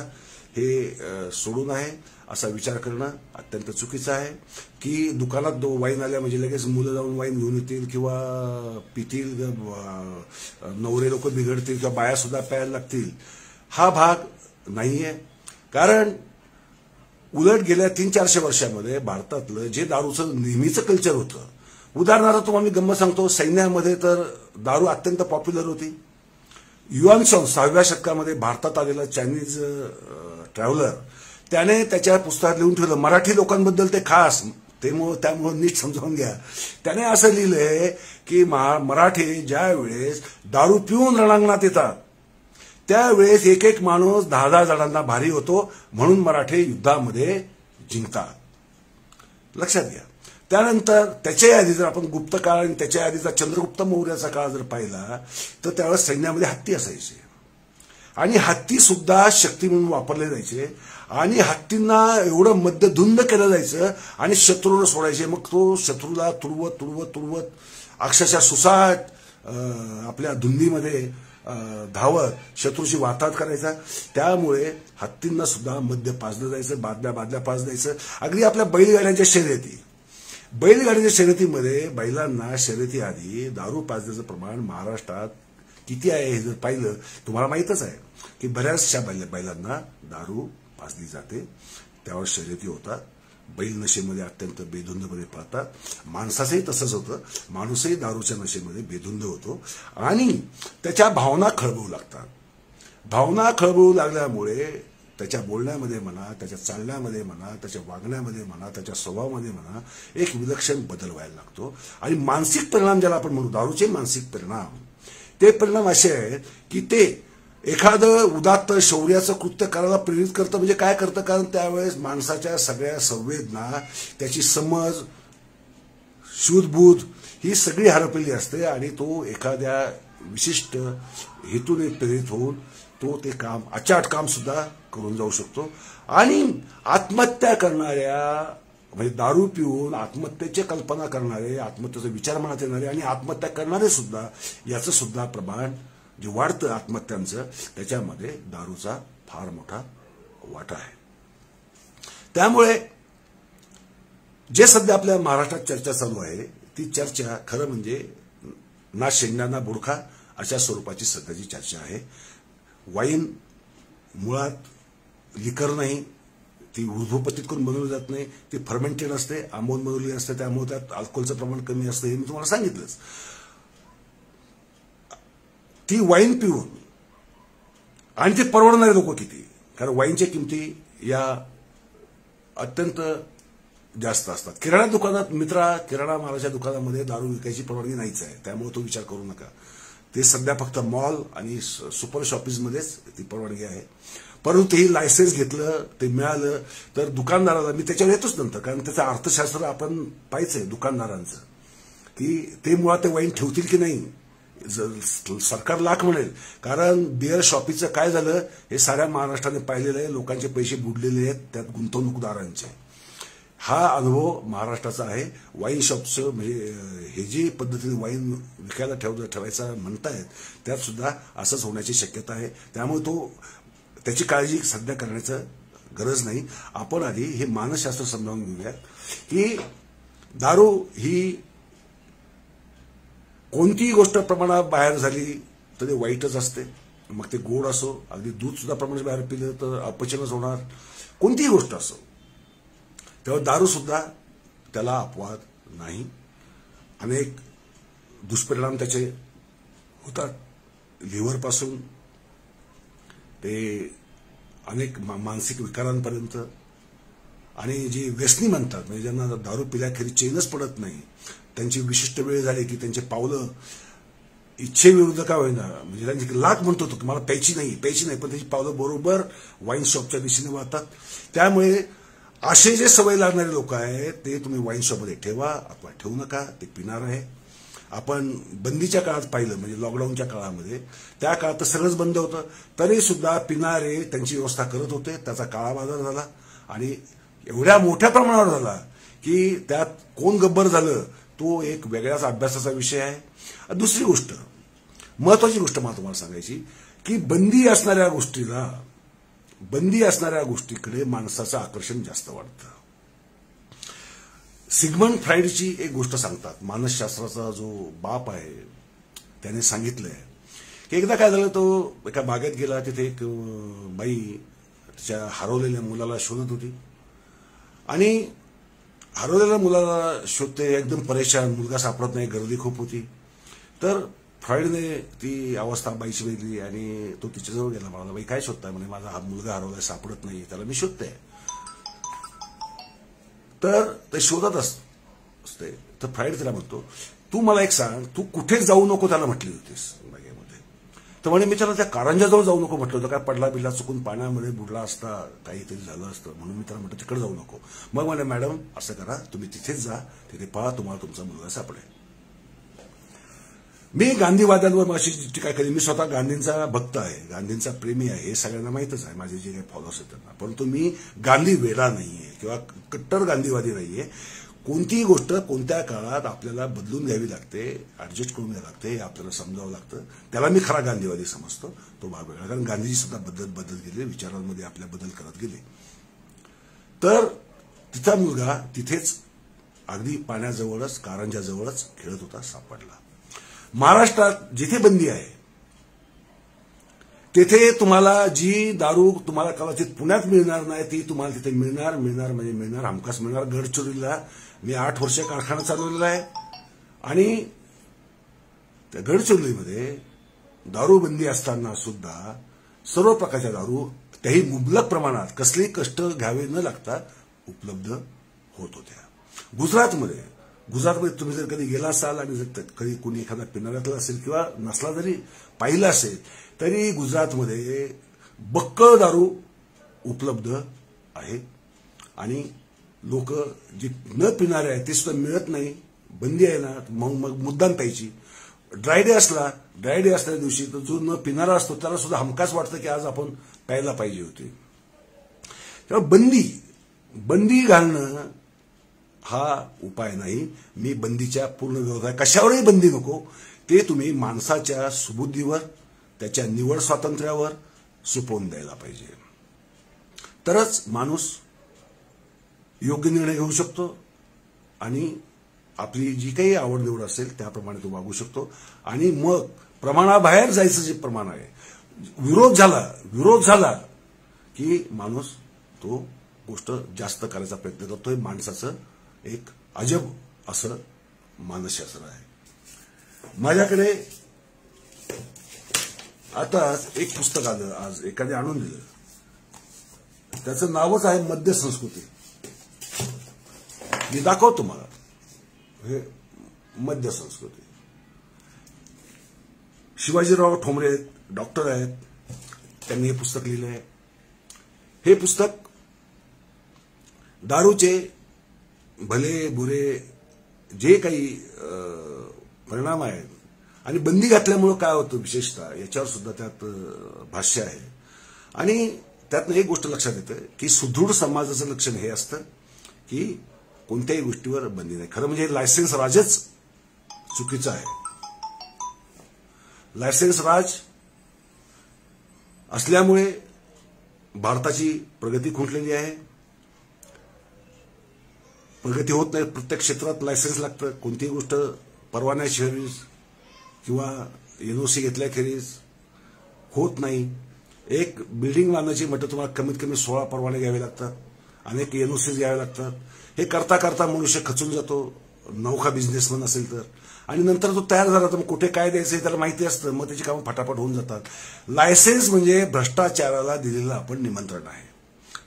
हे सोडून आहे. असा विचार करणं अत्यंत चुकीचं आहे की दुकानात वाईन आल्या म्हणजे लगेच मुलं जाऊन वाईन घेऊन येतील किंवा पितील, नवरे लोक बिघडतील किंवा बाया सुद्धा प्यायला लागतील. हा भाग नाहीये. कारण उलट गेल्या 300-400 वर्षामध्ये भारतातलं जे दारूचं नेहमीचं कल्चर होतं, उदाहरणार्थ तुम्हाला मी गंमत सांगतो, सैन्यामध्ये तर दारू अत्यंत पॉप्युलर होती. युआनसॉंग 6व्या शतकामध्ये भारतात आलेला चायनीज ट्रॅव्हलर, त्याने त्याच्या पुस्तकात लिहून ठेवलं, मराठी लोकांबद्दल ते खास, त्यामुळे नीट समजावून घ्या. त्याने असं लिहिलंय की मराठी ज्या वेळेस दारू पिऊन रणांगणात येतात त्यावेळेस एक एक माणूस 10-10 जणांना भारी होतो, म्हणून मराठी युद्धामध्ये जिंकतात. लक्षात घ्या. त्यानंतर त्याच्या आधी जर आपण गुप्त काळ आणि त्याच्या आधीचा चंद्रगुप्त मौर्याचा काळ जर पाहिला तर त्यावेळेस सैन्यामध्ये हत्ती असायचे आणि हत्ती सुद्धा शक्ती म्हणून वापरले जायचे आणि हत्तींना एवढं मद्यधुंद केलं जायचं आणि शत्रूला सोडायचे. मग तो शत्रूला तुडवत अक्षरशः सुसाट आपल्या धुंदीमध्ये धावत शत्रूची वाताहत करायचा. त्यामुळे हत्तींना सुद्धा मद्य पाजलं जायचं, बादल्या पाजलं जायचं. अगदी आपल्या बैलगाड्यांच्या शर्यतीमध्ये बैलांना शर्यती आधी दारू पाजण्याचं प्रमाण महाराष्ट्रात किती आहे हे जर पाहिलं तुम्हाला माहीतच आहे की बऱ्याचशा बैलांना दारू पाजली जाते, त्यावर शर्यती होतात. बैल नशेमध्ये अत्यंत बेधुंदपणे पळतात. माणसाचंही तसंच होतं, माणूसही दारूच्या नशेमध्ये बेधुंद होतो आणि त्याच्या भावना खळबळू लागतात. भावना खळबळू लागल्यामुळे त्याच्या बोलण्यामध्ये म्हणा, त्याच्या चालण्यामध्ये म्हणा, त्याच्या वागण्यामध्ये म्हणा, त्याच्या स्वभावामध्ये म्हणा एक विलक्षण बदल व्हायला लागतो. आणि मानसिक परिणाम ज्याला आपण म्हणू, दारूचे मानसिक परिणाम, ते परिणाम असे आहेत की ते एखादं उदात्त शौर्याचं कृत्य करायला प्रेरित करतं. म्हणजे काय करतं, कारण त्यावेळेस माणसाच्या सगळ्या संवेदना, त्याची समज, शुद्धबुद्ध ही सगळी हरपलेली असते आणि तो एखाद्या विशिष्ट हेतूने प्रेरित होऊन तो ते काम, अचाट काम सुद्धा करून जाऊ शकतो. आणि आत्महत्या करणाऱ्या, म्हणजे दारू पिऊन आत्महत्येची कल्पना करणारे, आत्महत्येचा विचार मनात येणारे आणि आत्महत्या करणारे सुद्धा, याचं सुद्धा प्रमाण जे वाढतं आत्महत्यांचं, त्याच्यामध्ये दारूचा फार मोठा वाटा आहे. त्यामुळे जे सध्या आपल्या महाराष्ट्रात चर्चा चालू आहे ती चर्चा खरं म्हणजे ना शेंडा ना बुडखा अशा स्वरूपाची सध्याची चर्चा आहे. वाईन मुळात लिकर नाही, ती ऊर्ध्वपतित करून बनवली जात नाही, ती फर्मेंटेड असते, आंबवून बनवली असते, त्यामुळे त्यात अल्कोहोलचं प्रमाण कमी असतं हे मी तुम्हाला सांगितलंच. ती वाईन पिऊन, आणि ते परवडणारे लोक किती, कारण वाईनच्या किमती या अत्यंत जास्त असतात. किराणा दुकानात मित्रा, किराणा मालाच्या दुकानामध्ये दारू विकायची परवानगी नाहीच आहे, त्यामुळे तो विचार करू नका. ते सध्या फक्त मॉल आणि सुपर शॉपिंगमध्येच ती परवानगी आहे. परंतु तेही लायसन्स घेतलं, ते मिळालं तर दुकानदाराला, मी त्याच्यावर येतोच नंतर, कारण त्याचं अर्थशास्त्र आपण पाहायचंय दुकानदारांचं, की ते मुळात ते वाईन ठेवतील की नाही. सरकार लाख म्हणेल, कारण बिअर शॉपीचं काय झालं हे साऱ्या महाराष्ट्राने पाहिलेलं आहे. लोकांचे पैसे बुडलेले आहेत त्यात गुंतवणूकदारांचे. हा अनुभव महाराष्ट्राचा आहे. वाईन शॉपचं म्हणजे हे जी पद्धतीने वाईन विकायला ठेवायचा म्हणतायत त्यात सुद्धा असंच होण्याची शक्यता आहे. त्यामुळे त्याची काळजी सध्या करण्याचं गरज नाही. आपण आधी हे मानसशास्त्र समजावून घेऊया की दारू ही कोणतीही गोष्ट प्रमाणात बाहेर झाली तर ते वाईटच असते. मग ते गोड असो, अगदी दूध सुद्धा प्रमाणात बाहेर पिलं तर अपचनच होणार, कोणतीही गोष्ट असो. तेव्हा दारू सुद्धा त्याला अपवाद नाही. अनेक दुष्परिणाम त्याचे होतात, लिव्हरपासून ते अनेक मानसिक विकारांपर्यंत. आणि जी व्यसनी म्हणतात, म्हणजे ज्यांना दारू पिल्याखेरीज चैनच पडत नाही, त्यांची विशिष्ट वेळ झाली की त्यांचे पावलं इच्छेविरुद्ध का होईना, म्हणजे त्यांची लाख म्हणतो की मला प्यायची नाही, पण त्याची पावलं बरोबर वाईन शॉपच्या दिशेने वाहतात. त्यामुळे असे जे सवय लागणारे लोक आहेत ते तुम्ही वाईन शॉपमध्ये ठेवा अथवा ठेवू नका, ते पिणार आहे. आपण बंदीच्या काळात पाहिलं, म्हणजे लॉकडाऊनच्या काळामध्ये, त्या काळात तर सगळंच बंद होतं, तरी सुद्धा पिणारे त्यांची व्यवस्था करत होते. त्याचा काळाबाजार झाला आणि एवढ्या मोठ्या प्रमाणावर झाला की त्यात कोण गब्बर झालं तो एक वेगळ्याच अभ्यासाचा विषय आहे. दुसरी गोष्ट, महत्वाची गोष्ट मला तुम्हाला सांगायची की बंदी असणाऱ्या गोष्टीकडे माणसाचं आकर्षण जास्त वाढतं. सिग्मंड फ्राईडची एक गोष्ट सांगतात, मानसशास्त्राचा जो बाप आहे त्याने सांगितलंय की एकदा काय झालं, तो एका बागेत गेला, तिथे एक बाई तिच्या हरवलेल्या मुलाला शोधत होती आणि हरवलेल्या मुलाला शोधते, एकदम परेशान, मुलगा सापडत नाही, गर्दी खूप होती. तर फ्रॉइडने ती अवस्था बाईची बघितली आणि तो तिच्याजवळ गेला. म्हणाला, बाई काय शोधताय? म्हणे माझा हा मुलगा हरवलाय, सापडत नाही, त्याला मी शोधते. तर ते शोधत असते. तर फ्राईड तिला म्हणतो, तू मला एक सांग, तू कुठे जाऊ नको त्याला म्हटली होतीस बागेमध्ये? तर म्हणे मी त्याला त्या कारंजाजवळ जाऊ नको म्हटलं होतं, काय पडला बिडला चुकून पाण्यामध्ये बुडला असता, काहीतरी झालं असतं म्हणून मी त्याला म्हटलं तिकडे जाऊ नको. मग म्हणे मॅडम असं करा, तुम्ही तिथेच जा, तिथे पहा, तुम्हाला तुमचा मुलगा सापडेल. मी गांधीवाद्यांवर माझी टीका केली. मी स्वतः गांधींचा भक्त आहे, गांधींचा प्रेमी आहे, हे सगळ्यांना माहितच आहे, माझे जे काही फॉलोअर्स आहेत त्यांना. परंतु मी गांधी वेडा नाहीये किंवा कट्टर गांधीवादी नाहीये. कोणतीही गोष्ट कोणत्या काळात आपल्याला बदलून घ्यावी लागते, ऍडजस्ट करून घ्यावी लागते, हे आपल्याला समजावं लागतं. त्याला मी खरा गांधीवादी समजतो, तो भाग वेगळा. कारण गांधीजी सुद्धा बदल गेले, विचारांमध्ये आपल्या बदल करत गेले. तर तिचा मुलगा तिथेच अगदी पाण्याजवळच, कारंजाजवळच खेळत होता, सापडला. महाराष्ट्रात जिथे बंदी आहे तेथे तुम्हाला जी दारू तुम्हाला कदाचित पुण्यात मिळणार नाही ती तुम्हाला तिथे मिळणार, हमखास मिळणार. गडचिरोलीला मी 8 वर्ष कारखाना चालवलेला आहे आणि त्या गडचिरोलीमध्ये दारूबंदी असताना सुद्धा सर्व प्रकारच्या दारू, त्याही मुबलक प्रमाणात, कसलेही कष्ट घ्यावे न लागता उपलब्ध होत होत्या. गुजरातमध्ये तुम्ही जर कधी गेला असाल आणि जर कधी कोणी एखादा पिणाऱ्यातला असेल किंवा नसला जरी पाहिलं असेल तरी गुजरातमध्ये बक्कळ दारू उपलब्ध आहे आणि लोक जे न पिणारे आहेत ते सुद्धा मिळत नाही. बंदी आहे ना, मग मुद्दाम प्यायची. ड्राय डे असल्या दिवशी तर जो न पिणारा असतो त्याला सुद्धा हमखास वाटतं की आज आपण प्यायला पाहिजे होते. तेव्हा बंदी घालणं हा उपाय नाही. मी बंदीच्या पूर्ण विरोधात, कशावरही बंदी नको, ते तुम्ही माणसाच्या सुबुद्धीवर, त्याच्या निवड स्वातंत्र्यावर सोपवून द्यायला पाहिजे. तरच माणूस योग्य निर्णय घेऊ शकतो आणि आपली जी काही आवड निवड असेल त्याप्रमाणे तो वागू शकतो. आणि मग प्रमाणाबाहेर जायचं जे प्रमाण आहे, विरोध झाला की माणूस तो गोष्ट जास्त करायचा प्रयत्न करतो. हे माणसाचं एक अजब असं मानसशास्त्र आहे. माझ्याकडे आता एक पुस्तक आलं आज, एखाद्या आणून दिलं, त्याचं नावच आहे मध्य संस्कृती. मी दाखवतो तुम्हाला. हे मध्य संस्कृती. शिवाजीराव ठोंबरे डॉक्टर आहेत, त्यांनी हे पुस्तक लिहिलं आहे. हे पुस्तक दारूचे भले बुरे जे काही परिणाम आहेत आणि बंदी घातल्यामुळे काय होतं विशेषतः याच्यावर सुद्धा त्यात भाष्य आहे. आणि त्यातनं एक गोष्ट लक्षात येते की सुदृढ समाजाचं लक्षण हे असतं की कोणत्याही गोष्टीवर बंदी नाही. खरं म्हणजे लायसन्स राजच चुकीचं आहे. लायसन्स राज असल्यामुळे भारताची प्रगती खुंटलेली आहे. प्रगती होत नाही. प्रत्येक क्षेत्रात लायसन्स लागतं. कोणतीही गोष्ट परवान्याखेरीज किंवा एनओसी घेतल्याखेरीज होत नाही. एक बिल्डिंग बांधायची म्हटलं तुम्हाला कमीत कमी 16 परवाने घ्यावे लागतात, अनेक एनओसी घ्यावे लागतात. हे करता करता मनुष्य खचून जातो, नौका बिझनेसमन असेल तर. आणि नंतर तो तयार झाला तर मग कुठे काय द्यायचं हे त्याला माहिती असतं, मग त्याची कामं फटाफट होऊन जातात. लायसन्स म्हणजे भ्रष्टाचाराला दिलेलं आपण निमंत्रण आहे,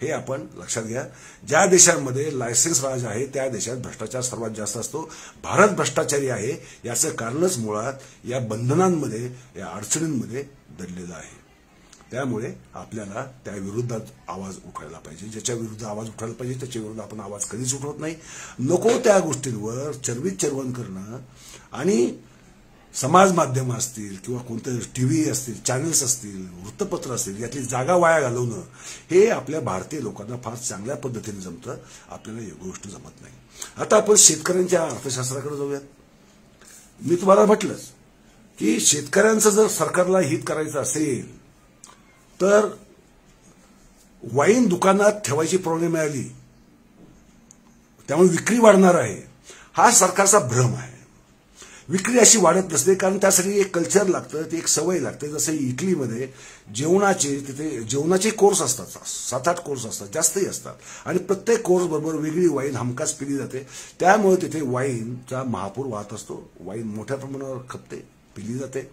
हे आपण लक्षात घ्या. ज्या देशांमध्ये लायसन्स राज आहे त्या देशात भ्रष्टाचार सर्वात जास्त असतो. भारत भ्रष्टाचारी आहे याचं कारणच मुळात या बंधनांमध्ये, या अडचणींमध्ये दडलेलं आहे. त्यामुळे आपल्याला त्या विरोधात आवाज उठवायला पाहिजे. ज्याच्या विरुद्ध आवाज उठवायला पाहिजे त्याच्या विरुद्ध आपण आवाज कधीच उठवत नाही. नको त्या गोष्टींवर चरबीत चरवण करणं आणि समाज माध्यम असतील किंवा कोणते टीव्ही असतील, चॅनल्स असतील, वृत्तपत्र असतील, यातली जागा वाया घालवणं हे आपल्या भारतीय लोकांना फार चांगल्या पद्धतीने जमतं. आपल्याला ही गोष्ट जमत नाही. आता आपण शेतकऱ्यांच्या अर्थशास्त्राकडे जाऊयात. मी तुम्हाला म्हटलंच की शेतकऱ्यांचं जर सरकारला हित करायचं असेल तर वाईन दुकानात ठेवायची परवानगी मिळाली, त्यामुळे विक्री वाढणार आहे, हा सरकारचा भ्रम आहे. विक्री अशी वाढत नसते, कारण त्यासाठी एक कल्चर लागतं, ती एक सवय लागते. जसं इटलीमध्ये तिथे जेवणाचे कोर्स असतात, 7-8 कोर्स असतात, जास्तही असतात. आणि प्रत्येक कोर्स बरोबर वेगळी वाईन हमखास पिली जाते. त्यामुळे तिथे वाईनचा महापूर वाहत असतो. वाईन मोठ्या प्रमाणावर खपते, पिली जाते.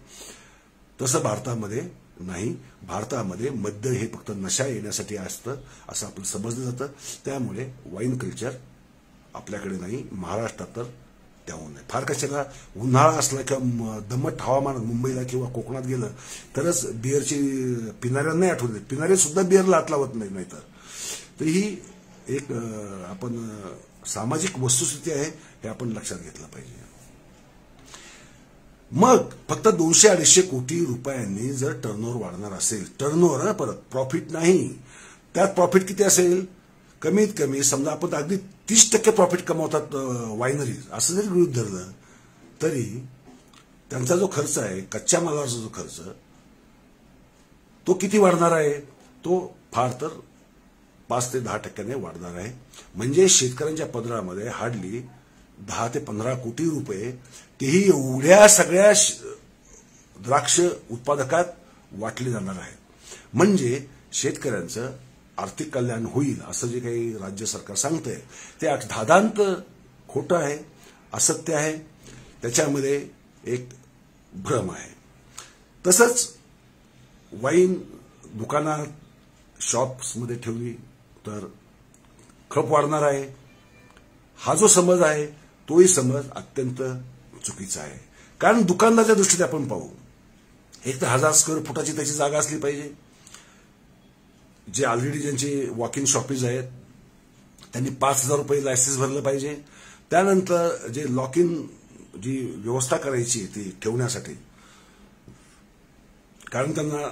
तसं भारतामध्ये नाही. भारतामध्ये मद्य हे फक्त नशा येण्यासाठी असतं असं आपलं समजलं जातं. त्यामुळे वाईन कल्चर आपल्याकडे नाही, महाराष्ट्रात तर त्याहून नाही. फार कशाला उन्हाळा असला किंवा दमट हवामान मुंबईला किंवा कोकणात गेलं तरच बिअरची पिणाऱ्यांना नाही आठवत. पिणारे सुद्धा बिअरला हात लावत नाही. तर ही एक आपण सामाजिक वस्तुस्थिती आहे, हे आपण लक्षात घेतलं पाहिजे. मग फक्त 200-250 कोटी रुपयांनी जर टर्नओव्हर वाढणार असेल, टर्नओव्हर परत प्रॉफिट नाही, त्यात प्रॉफिट किती असेल? कमीत कमी समजा आपण अगदी 30% प्रॉफिट कमावतात वायनरीज, असं जरी गृहीत धरलं तरी त्यांचा जो खर्च आहे, कच्च्या मालावरचा जो खर्च, तो किती वाढणार आहे? तो फार तर 5 ते 10% वाढणार आहे. म्हणजे शेतकऱ्यांच्या पदरामध्ये हार्डली 10 ते 15 कोटी रुपये, तेही एवढ्या सगळ्या द्राक्ष उत्पादकात वाटले जाणार आहे. म्हणजे शेतकऱ्यांचं आर्थिक कल्याण होईल असं जे काही राज्य सरकार सांगतंय ते धादांत खोटं आहे, असत्य आहे. त्याच्यामध्ये एक भ्रम आहे. तसंच वाईन दुकानात, शॉप्समध्ये ठेवली तर खप वाढणार आहे, हा जो समज आहे तोही समज अत्यंत चुकीचा आहे. कारण दुकानदाराच्या दृष्टीने आपण पाहू, एक तर 1000 स्क्वेअर फुटाची त्याची जागा असली पाहिजे. जे ऑलरेडी ज्यांचे वॉक इन शॉपीज आहेत त्यांनी 5000 रुपये लायसन्स भरलं पाहिजे. त्यानंतर जे लॉक इन जी व्यवस्था करायची ती ठेवण्यासाठी, कारण त्यांना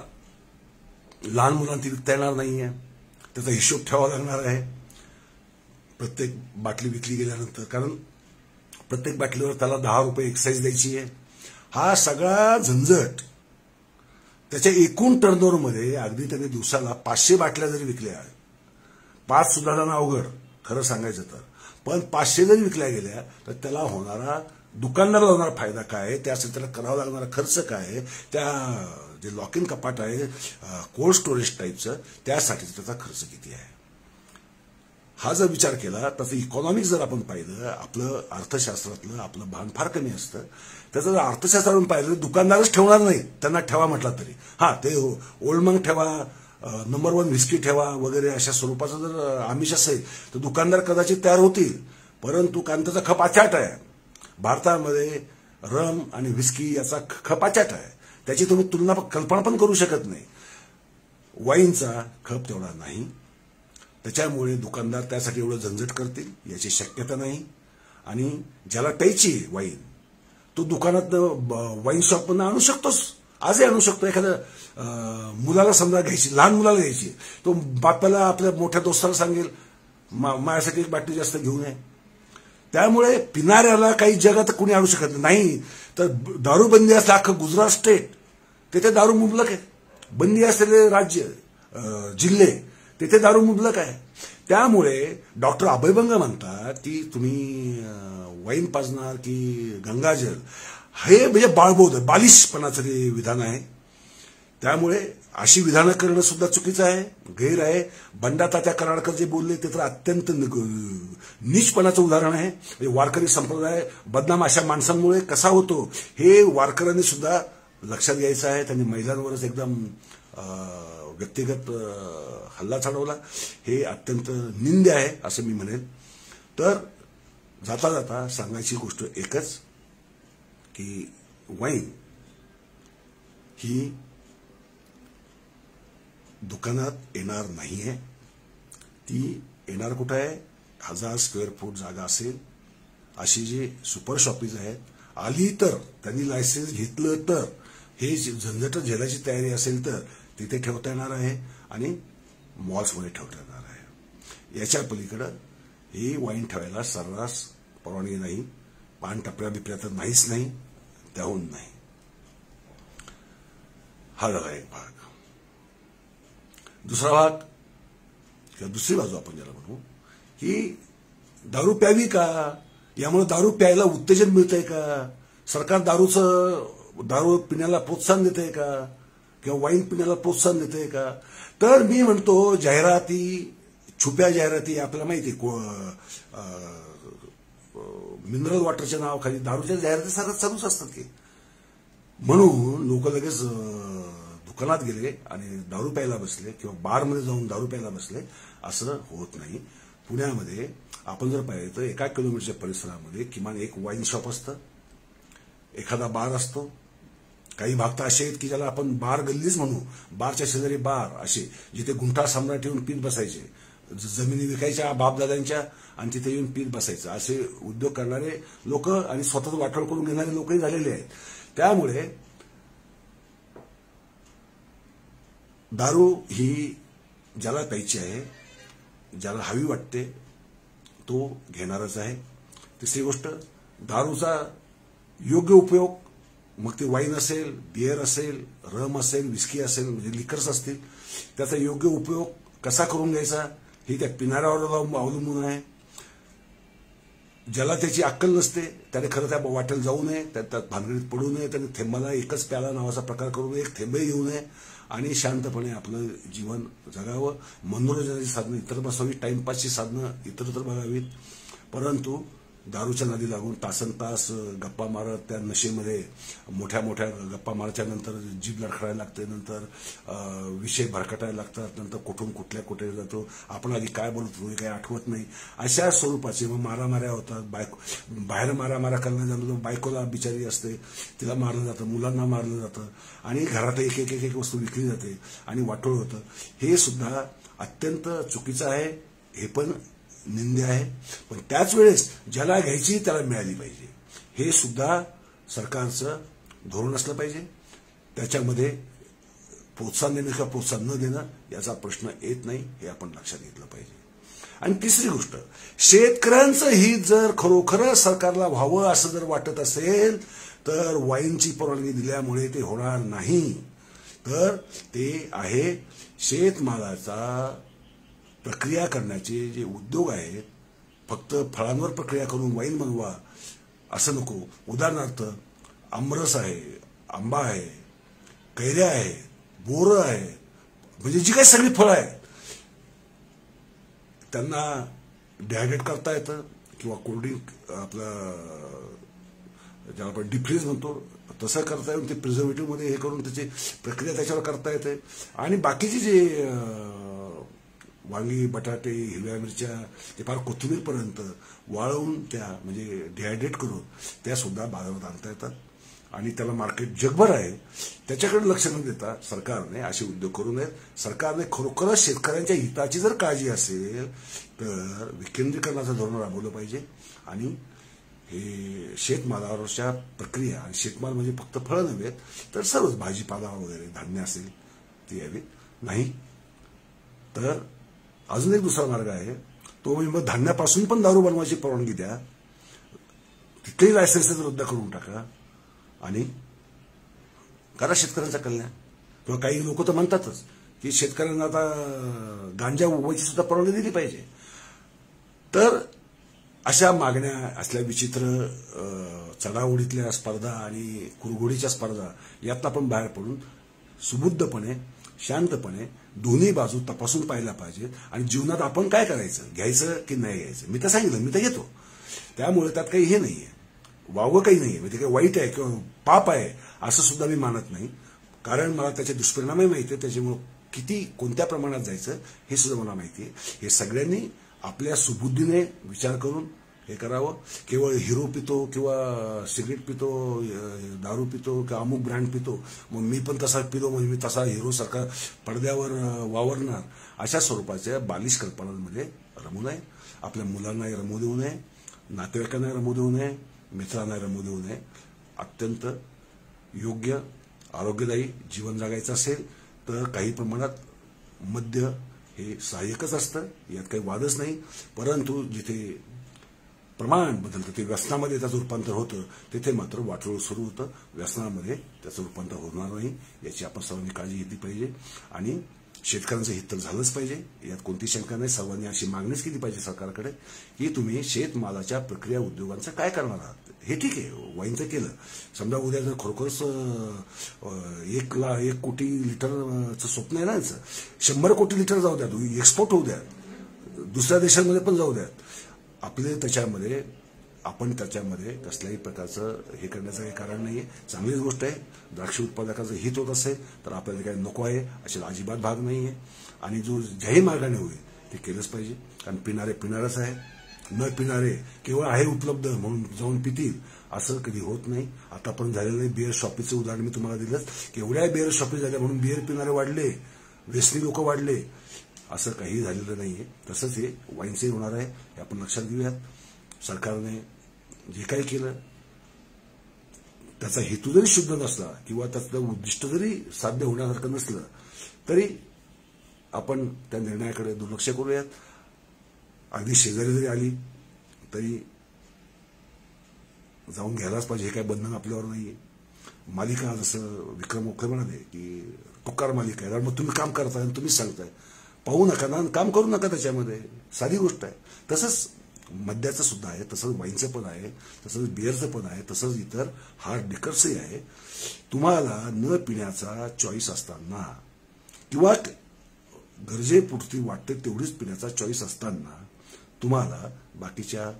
लहान मुलांना ती विकता येणार नाहीये, त्याचा हिशोब ठेवावा लागणार आहे प्रत्येक बाटली विकली गेल्यानंतर. कारण प्रत्येक बाटलीवर त्याला 10 रुपये एक्साईज द्यायची आहे. हा सगळा झंझट त्याच्या एकूण टर्नओव्हरमध्ये अगदी त्याने दिवसाला 500 बाटल्या जरी विकल्या, 5 सुद्धा त्यांना अवघड खरं सांगायचं तर, पण 500 जरी विकल्या गेल्या तर त्याला होणारा, दुकानदाराला होणारा फायदा काय आहे, त्यासाठी त्याला करावा लागणारा खर्च काय आहे, त्या जे लॉक इन कपाट आहे कोल्ड स्टोरेज टाईपचं, त्यासाठी त्याचा खर्च किती आहे, हा जर विचार केला तर इकॉनॉमिक जर आपण पाहिलं, आपलं अर्थशास्त्रातलं आपलं भान फार कमी असतं. त्याचं जर अर्थशास्त्रातून पाहिलं, दुकानदारच ठेवणार नाही त्यांना ठेवा म्हटला तरी. हा, ते ओल्ड मंक ठेवा, नंबर 1 व्हिस्की ठेवा वगैरे अशा स्वरूपाचं जर आमिष असेल तर दुकानदार कदाचित तयार होतील. परंतु कारण त्याचा खप अचाट आहे. भारतामध्ये रम आणि व्हिस्की याचा खप अचाट आहे. त्याची तुम्ही तुलना कल्पना पण करू शकत नाही. वाईनचा खप तेवढा नाही. त्याच्यामुळे दुकानदार त्यासाठी एवढं झंझट करतील याची शक्यता नाही. आणि ज्याला प्यायची वाईन तो दुकानात वाईन शॉपमधून आणू शकतोच, आजही आणू शकतो. एखाद्या मुलाला समजा घ्यायची, लहान मुलाला घ्यायची, तो बापाला आपल्या मोठ्या दोस्ताला सांगेल माझ्यासाठी एक बाटली जास्त घेऊन ये. त्यामुळे पिणाऱ्याला काही जगात कुणी आणू शकत नाही. तर दारूबंदी असलं अख्खं गुजरात स्टेट, तिथे दारू मुबलक आहे. बंदी असलेले राज्य जिल्हे तिथे दारू मुबलक आहे. त्यामुळे डॉक्टर अभयभंग म्हणतात की तुम्ही वाईन पाजणार की गंगाजल, हे म्हणजे बाळबोध बालिशपणाचं ते विधान आहे. त्यामुळे अशी विधानं करणं सुद्धा चुकीचं आहे, गैर आहे. बंडा तात्या कराडकर जे बोलले ते तर अत्यंत नीचपणाचं उदाहरण आहे. वारकरी संप्रदाय बदनाम अशा माणसांमुळे कसा होतो हे वारकऱ्यांनी सुद्धा लक्षात घ्यायचं आहे. त्यांनी महिलांवरच एकदम व्यक्तिगत हल्ला चढवला. हे अत्यंत निंद्य आहे असं मी म्हणेन. तर जाता जाता सांगायची गोष्ट एकच की वाईन ही दुकानात येणार नाहीये. ती येणार कुठं आहे? 1000 स्क्वेअर फूट जागा असेल अशी जी सुपर शॉपीज आहेत, आली तर त्यांनी लायसन्स घेतलं तर, हे झंझट झेलाची तयारी असेल तर तिथे ठेवता येणार आहे आणि मॉल्समध्ये ठेवता येणार आहे. याच्या पलीकडं ही वाईन ठेवायला सर्रास परवानगी नाही. पान टपऱ्या बिपऱ्या तर नाहीच नाही, त्याहून नाही. हा झाला एक भाग. दुसरा भाग किंवा दुसरी बाजू आपण ज्याला म्हणू की दारू प्यावी का, यामुळे दारू प्यायला उत्तेजन मिळतंय का, सरकार दारू पिण्याला प्रोत्साहन देतंय का, किंवा वाईन पिण्याला प्रोत्साहन देतंय का. तर मी म्हणतो जाहिराती, छुप्या जाहिराती, आपल्याला माहिती मिनरल वॉटरच्या नावाखाली दारूच्या जाहिराती सारखं चालूच असतात की. म्हणून लोक लगेच दुकानात गेले आणि दारू प्यायला बसले किंवा बारमध्ये जाऊन दारू प्यायला बसले, असं होत नाही. पुण्यामध्ये आपण जर पाहिलं तर 1 किलोमीटरच्या परिसरामध्ये किमान एक वाईन शॉप असतं, एखादा बार असतो. काही भाग तर असे आहेत की ज्याला आपण बार गल्लीच म्हणू, बारच्या शेजारी बार असे, जिथे गुंठा सम्राट येऊन पीत बसायचे, जमिनी विकायच्या बापदादांच्या आणि तिथे येऊन पीत बसायचं, असे उद्योग करणारे लोक आणि स्वतःच वाटोळ करून घेणारे लोकही झालेले आहेत. त्यामुळे दारू ही ज्याला प्यायची आहे, ज्याला हवी वाटते तो घेणारच आहे. तिसरी गोष्ट, दारूचा योग्य उपयोग, मग ते वाईन असेल, बियर असेल, रम असेल, विस्की असेल, म्हणजे लिकर्स असतील, त्याचा योग्य उपयोग कसा करून घ्यायचा ही त्या पिणाऱ्यावर अवलंबून आहे. ज्याला त्याची अक्कल नसते त्याने खरं त्या वाटेल जाऊ नये, त्यात भानगडीत पडू नये. त्याने थेंबाला एकच प्याला नावाचा प्रकार करू नये, एक थेंबही घेऊ नये आणि शांतपणे आपलं जीवन जगावं. मनोरंजनाची साधनं इतर बसावी, टाइमपासची साधनं इतरत्र बघावीत. परंतु दारूच्या नादी लागून तासनतास गप्पा मारत त्या नशेमध्ये मोठ्या मोठ्या गप्पा मारच्या नंतर जीभ लडखडायला लागते, नंतर विषय भरकटायला लागतात, नंतर कुठून कुठे जातो, आपण आधी काय बोलत होतो काही आठवत नाही, अशा स्वरूपाचे मग मारामाऱ्या होतात. बाहेर मारामाऱ्या करण्यात जाणं तर बायकोला बिचारी असते, तिला मारलं जातं, मुलांना मारलं जातं आणि घरात एक एक एक एक वस्तू विकली जाते आणि वाटोळ होतं. हे सुद्धा अत्यंत चुकीचं आहे, हे पण निंदे आहे. पण त्याच वेळेस ज्याला घ्यायची त्याला मिळाली पाहिजे, हे सुद्धा सरकारचं धोरण असलं पाहिजे. त्याच्यामध्ये प्रोत्साहन देणं किंवा प्रोत्साहन न देणं याचा प्रश्न येत नाही, हे आपण लक्षात घेतलं पाहिजे. आणि तिसरी गोष्ट, शेतकऱ्यांचं हित जर खरोखर सरकारला व्हावं असं जर वाटत असेल तर वाईनची परवानगी दिल्यामुळे ते होणार नाही. तर ते आहे शेतमालाचा प्रक्रिया करण्याचे जे उद्योग आहेत, फक्त फळांवर प्रक्रिया करून वाईन बनवा असं नको. उदाहरणार्थ आमरस आहे, आंबा आहे, कैऱ्या आहे, बोरं आहे, म्हणजे जी काही सगळी फळं आहेत त्यांना डिहायड्रेट करता येतं किंवा कोल्ड्रिंक आपलं ज्याला आपण डिफ्रीज म्हणतो तसं करता येऊन ते प्रिझर्वेटिव्ह मध्ये हे करून त्याची प्रक्रिया त्याच्यावर करता येते. आणि बाकीचे जे वांगी, बटाटे, हिरव्या मिरच्या ते फार कोथिंबीरपर्यंत वाळवून त्या म्हणजे डिहायड्रेट करून त्या सुद्धा बाजारात आणता येतात. आणि त्याला मार्केट जगभर आहे. त्याच्याकडे लक्ष न देता सरकारने असे उद्योग करू नयेत. सरकारने खरोखरच शेतकऱ्यांच्या हिताची जर काळजी असेल तर विकेंद्रीकरणाचं धोरण राबवलं पाहिजे. आणि हे शेतमालावरच्या प्रक्रिया, आणि शेतमाल म्हणजे फक्त फळं नव्हे तर सर्वच भाजीपाला वगैरे धान्य असेल ती यावी. नाही तर अजून एक दुसरा मार्ग आहे, तो म्हणजे मग धान्यापासून पण दारू बनवायची परवानगी द्या, तिथेही लायसन्सेस रद्द करून टाका आणि करा शेतकऱ्यांचं कल्याण. किंवा काही लोक तर म्हणतातच की शेतकऱ्यांना आता गांजा उगवायची सुद्धा परवानगी दिली पाहिजे. तर अशा मागण्या असल्या विचित्र चढाओढीतल्या स्पर्धा आणि कुरघोडीच्या स्पर्धा यातनं आपण बाहेर पडून सुबुद्धपणे, शांतपणे दोन्ही बाजू तपासून पाहिल्या पाहिजेत. आणि जीवनात आपण काय करायचं, घ्यायचं की नाही घ्यायचं. मी तर सांगितलं, मी तर घेतो. त्यामुळे त्यात काही हे नाहीये, वावं काही नाहीये, म्हणजे काही वाईट आहे किंवा पाप आहे असं सुद्धा मी मानत नाही. कारण मला त्याचे दुष्परिणामही माहिती आहे. त्याच्यामुळे किती कोणत्या प्रमाणात जायचं हे सुद्धा मला माहिती आहे. हे सगळ्यांनी आपल्या सुबुद्धीने विचार करून हे करावं. केवळ हिरो पितो किंवा सिगरेट पितो, दारू पितो किंवा अमुक ब्रँड पितो मग मी पण तसा पिलो म्हणजे मी तसा हिरो सारखा पडद्यावर वावरणार, अशा स्वरूपाच्या बालिश कल्पनांमध्ये रमू नये. आपल्या मुलांनाही रमू देऊ नये, नातेवाईकांनाही रमू देऊ नये, मित्रांनाही रमू देऊ नये. अत्यंत योग्य आरोग्यदायी जीवन जगायचं असेल तर काही प्रमाणात मद्य हे सहाय्यकच असतं, यात काही वादच नाही. परंतु जिथे प्रमाण बदलतं ते व्यसनामध्ये त्याचं रूपांतर होतं, तिथे मात्र वाटोळ सुरू होतं. व्यसनामध्ये त्याचं रूपांतर होणार नाही याची आपण सर्वांनी काळजी घेतली पाहिजे. आणि शेतकऱ्यांचं हित तर झालंच पाहिजे, यात कोणती शंका नाही. सर्वांनी अशी मागणीच केली पाहिजे सरकारकडे की तुम्ही शेतमालाच्या प्रक्रिया उद्योगांचं काय करणार आहात. हे ठीक आहे, वाईनचं केलं, समजा उद्या जर खरोखरच 1 कोटी लिटरचं स्वप्न आहे ना, 100 कोटी लिटर जाऊ द्या, एक्सपोर्ट होऊ द्या, दुसऱ्या देशांमध्ये पण जाऊ द्या. आपण त्याच्यामध्ये कसल्याही प्रकारचं हे करण्याचं काही कारण नाहीये. चांगलीच गोष्ट आहे. द्राक्ष उत्पादकाचं हित होत असेल तर आपल्याला काही नको आहे असे अजिबात भाग नाहीये. आणि जो ज्याही मार्गाने होईल ते केलंच पाहिजे. कारण पिणारे पिणारच आहे, न पिणारे केवळ आहे उपलब्ध म्हणून जाऊन पितील असं कधी होत नाही. आतापर्यंत झालेलं नाही. बिअर शॉपीचं उदाहरण मी तुम्हाला दिलं की एवढ्या बिअर शॉपी झाल्या म्हणून बिअर पिणारे वाढले, व्यसनी लोक वाढले, असं काही झालेलं नाहीये. तसंच हे वाईनचे होणार आहे हे आपण लक्षात घेऊयात. सरकारने जे काही केलं त्याचा हेतू जरी शुद्ध नसला किंवा त्याचं उद्दिष्ट जरी साध्य होण्यासारखं नसलं तरी आपण त्या निर्णयाकडे दुर्लक्ष करूयात. अगदी शेजारी जरी आली तरी जाऊन घ्यायलाच पाहिजे, हे काही बंधन आपल्यावर नाहीये. मालिका जसं विक्रम ओखे म्हणाले की तुकार मालिका आहे, मग तुम्ही काम करताय आणि तुम्हीच सांगताय पाहू नका ना, काम करू नका, त्याच्यामध्ये साधी गोष्ट आहे. तसंच मद्याचं सुद्धा आहे, तसंच वाईनचं पण आहे, तसंच बिअरचं पण आहे, तसंच इतर हार्ड लिकर्सही आहे. तुम्हाला न पिण्याचा चॉईस असताना किंवा गरजेपुरती वाटते तेवढीच पिण्याचा चॉईस असताना तुम्हाला बाकीच्या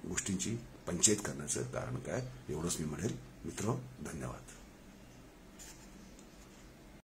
गोष्टींची पंचायत करण्याचं कारण काय, एवढंच मी म्हणेल. मित्र, धन्यवाद.